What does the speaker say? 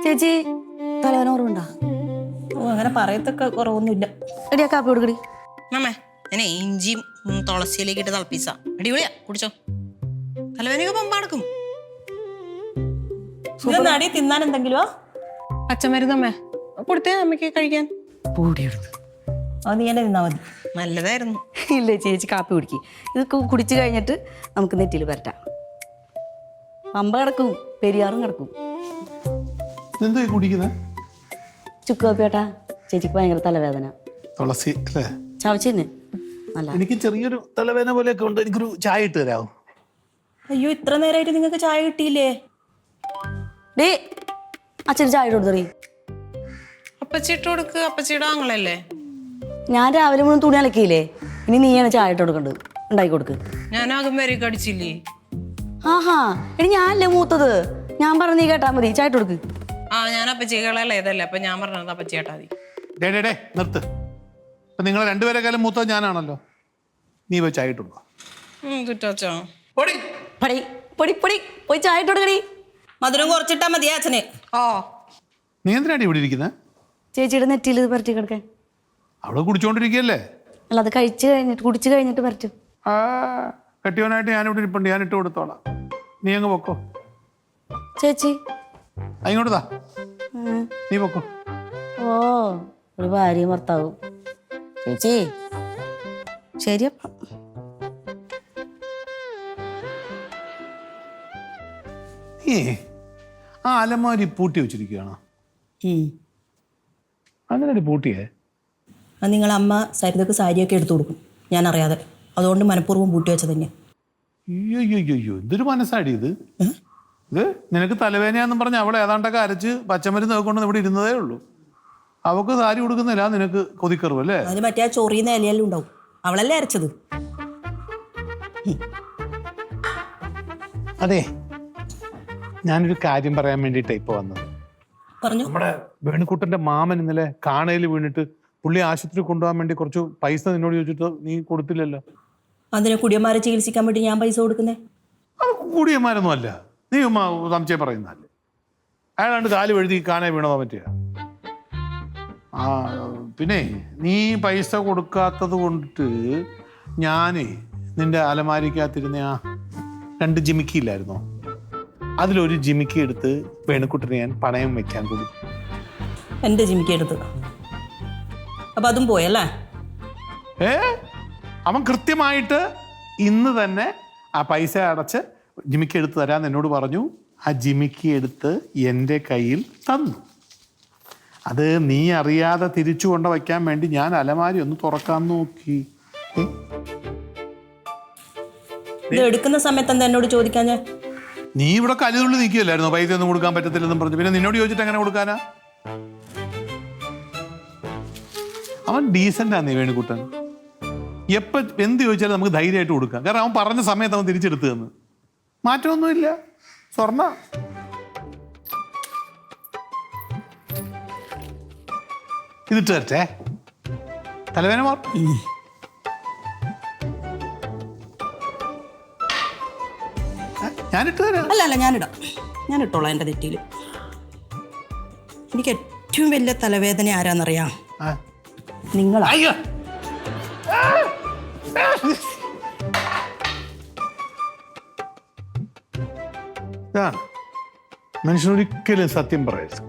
ചേച്ചി തലവേന കുറവുണ്ടാ? ഓ അങ്ങനെ പറയത്തൊക്കെ കുറവൊന്നുമില്ല. എടിയാ കാപ്പി കൊടുക്കടി. മാമേ ഞാനേ ഇഞ്ചിയും തുളസിയിലേക്ക് ഇട്ട് തിളപ്പിച്ച അടിപൊളിയാ, കുടിച്ചോ. തലവേനയൊക്കെ പമ്പാടക്കും. നടി തിന്നാൻ എന്തെങ്കിലുമോ? പച്ചമരുന്നമ്മേ കൊടുത്തേ അമ്മയ്ക്ക് കഴിക്കാൻ. പൂടിയെടുത്ത് അത് നീ തന്നെ തിന്നാ മതി. നല്ലതായിരുന്നു. ഇല്ലേ ചേച്ചി കാപ്പി കുടിക്കും. ഇത് കുടിച്ചു കഴിഞ്ഞിട്ട് നമുക്ക് നെറ്റിയിൽ പരട്ടാം. പമ്പ കിടക്കും, പെരിയാറും കിടക്കും. എന്താ കുടിക്കുന്നത്? ചുക്ക് കാപ്പിയേട്ടാ. ചേച്ചിക്ക് ഭയങ്കര തലവേദന. തുളസി അല്ലേ? ചവച്ചന്നെ നല്ല. എനിക്ക് ചെറിയൊരു തലവേദന പോലെയൊക്കെ ഉണ്ട്. എനിക്കൊരു ചായ ഇട്ട് തരാമോ? അയ്യോ ഇത്ര നേരമായിട്ട് നിങ്ങൾക്ക് ചായ കിട്ടിയില്ലേ? ഡേ അച്ഛന് ചായ കൊടുത്തറി. അപ്പച്ചി ഇട്ട് കൊടുക്ക്, അപ്പച്ചിയുടെ ആങ്ങളല്ലേ. ഞാൻ രാവിലെ മുഴുവൻ തുണി അലക്കിയില്ലേ, ഇനി നീയാണ് ചായ ഇട്ട് കൊടുക്കേണ്ടത്. ഉണ്ടാക്കി കൊടുക്ക്. ഞാനാകും വരെ കടിച്ചില്ലേ. ആഹാ എടി ഞാനല്ലേ മൂത്തത്. ഞാൻ പറഞ്ഞ നീ കേട്ടാ മതി. ചായ ഇട്ട് കൊടുക്ക്. ആ ഞാൻ അപ്പച്ചികളല്ലേ ഇതല്ലേ, അപ്പൊ ഞാൻ പറഞ്ഞത് അപ്പച്ചി കേട്ടാ മതി. ഡേ നിർത്ത്. ഇപ്പൊ നിങ്ങളെ രണ്ടുപേരെക്കാലം മൂത്തത് ഞാനാണല്ലോ. നീ പോയി ചായ ഇട്ടുണ്ടോ? കുറ്റോച്ചോ പൊടി പൊടി പൊടി പോയി ചായ ഇട്ട് കൊടുക്കടി. മധുരം കുറച്ചിട്ടാ മതി അച്ഛന്. ഓ നീ എന്തിനാടി ഇവിടെ ഇരിക്കുന്നത്? ചേച്ചിയുടെ നെറ്റിയിൽ ഇത് പരട്ടി കിടക്കാൻ. അവള് കുടിച്ചോണ്ടിരിക്കുകയല്ലേ? അല്ല അത് കുടിച്ചു കഴിഞ്ഞിട്ട് പരറ്റും. ആ കെട്ടിയവനായിട്ട് ഞാനിവിടെ ഇരിപ്പുണ്ട്. ഞാൻ ഇട്ട് കൊടുത്തോളാം. നീ അങ്ങ് പൊക്കോ. ചേച്ചി അങ്ങോട്ടാ നീ പൊക്കോ. ഓ ഒരു ഭാര്യയും ഭർത്താവും. ചേച്ചി ശരിയപ്പ. ഏ ആ അലമാരി പൂട്ടി വെച്ചിരിക്കുകയാണോ? അങ്ങനെ പൂട്ടിയേ? അത് നിങ്ങളെ അമ്മ സരിതക്ക് സാരിയൊക്കെ എടുത്തു കൊടുക്കും, ഞാൻ അറിയാതെ. അതുകൊണ്ട് മനഃപൂർവ്വം പൂട്ടി വെച്ചത് തന്നെ. അയ്യോ എന്തൊരു മനസ്സാടി ഇത്. ഇത് നിനക്ക് തലവേനയാന്നും പറഞ്ഞ് അവളെ ഏതാണ്ടൊക്കെ അരച്ച് പച്ചമരുന്ന് കൊണ്ട് ഇവിടെ ഇരുന്നതേ ഉള്ളൂ. അവക്ക് സാരി കൊടുക്കുന്നില്ല, നിനക്ക് കൊതിക്കറും അല്ലേ? അതിന് മറ്റേ ആ ചൊറിയുന്ന ഇലയെല്ലാം ഉണ്ടാവും. അവളല്ലേ അരച്ചത്. അതെ, ഞാനൊരു കാര്യം പറയാൻ വേണ്ടിയിട്ടാണ് ഇപ്പൊ വന്നത്. പറഞ്ഞു. നമ്മുടെ വേണുക്കുട്ടന്റെ മാമൻ ഇന്നലെ കാണയിൽ വീണിട്ട് പുള്ളി ആശുപത്രി കൊണ്ടുപോകാൻ വേണ്ടി കുറച്ച് പൈസ നിന്നോട് ചോദിച്ചിട്ട് നീ കൊടുത്തില്ലല്ലോ. അതിനെ കുടിയന്മാരെ ചികിത്സിക്കാൻ വേണ്ടി ഞാൻ പൈസ കൊടുക്കുന്നേ? അത് കൂടിയന്മാരൊന്നും അല്ല. നീ സംശയം പറയുന്നല്ലേ. അയാളാണ്ട് കാല് വഴുതി കാണാൻ വീണതോ പറ്റിയ. ആ പിന്നെ നീ പൈസ കൊടുക്കാത്തത് കൊണ്ടിട്ട് ഞാനേ നിന്റെ അലമാരിക്കകത്തിരുന്ന ആ 2 ജിമിക്കിയില്ലായിരുന്നോ, അതിലൊരു ജിമിക്കി എടുത്ത് വേണുക്കുട്ടനെ ഞാൻ പണയം വെക്കാൻ കൊടുത്തു. എന്റെ ജിമിക്ക് എടുത്ത്. അപ്പൊ അതും പോയല്ലേ? അവൻ കൃത്യമായിട്ട് ഇന്ന് തന്നെ ആ പൈസ അടച്ച് ജിമിക്കി എടുത്ത് തരാൻ എന്നോട് പറഞ്ഞു. ആ ജിമിക്കി എടുത്ത് എൻ്റെ കയ്യിൽ തന്നു. അത് നീ അറിയാതെ തിരിച്ചു കൊണ്ട് വയ്ക്കാൻ വേണ്ടി ഞാൻ അലമാരി ഒന്ന് തുറക്കാൻ നോക്കി. ഇത് എടുക്കുന്ന സമയത്ത് എന്താ എന്നോട് ചോദിക്കാൻ? ഞാൻ നീ ഇവിടെ കലിതുള്ളി നിൽക്കുകയല്ലായിരുന്നു, പൈസ ഒന്നും കൊടുക്കാൻ പറ്റത്തില്ലെന്നും പറഞ്ഞു. പിന്നെ നിന്നോട് ചോദിച്ചിട്ട് എങ്ങനെ കൊടുക്കാനാ? അവൻ ഡീസൻ്റാ നീ വേണുക്കുട്ടൻ. എപ്പോൾ എന്ത് ചോദിച്ചാലും നമുക്ക് ധൈര്യമായിട്ട് കൊടുക്കാം. കാരണം അവൻ പറഞ്ഞ സമയത്ത് അവൻ തിരിച്ചെടുത്തു തന്നു. മാറ്റമൊന്നുമില്ല. സ്വർണ്ണ ഇതിട്ട് തരട്ടെ? തലവേന മാറും. ഞാനിട്ട് തരാം. അല്ല ഞാനിടാം. ഞാൻ ഇട്ടോളാം എൻ്റെ നെറ്റിയിൽ. എനിക്ക് ഏറ്റവും വലിയ തലവേദന ആരാന്നറിയാം? നിങ്ങളാ. മനുഷ്യനൊരിക്കലും സത്യം പറയരുത്.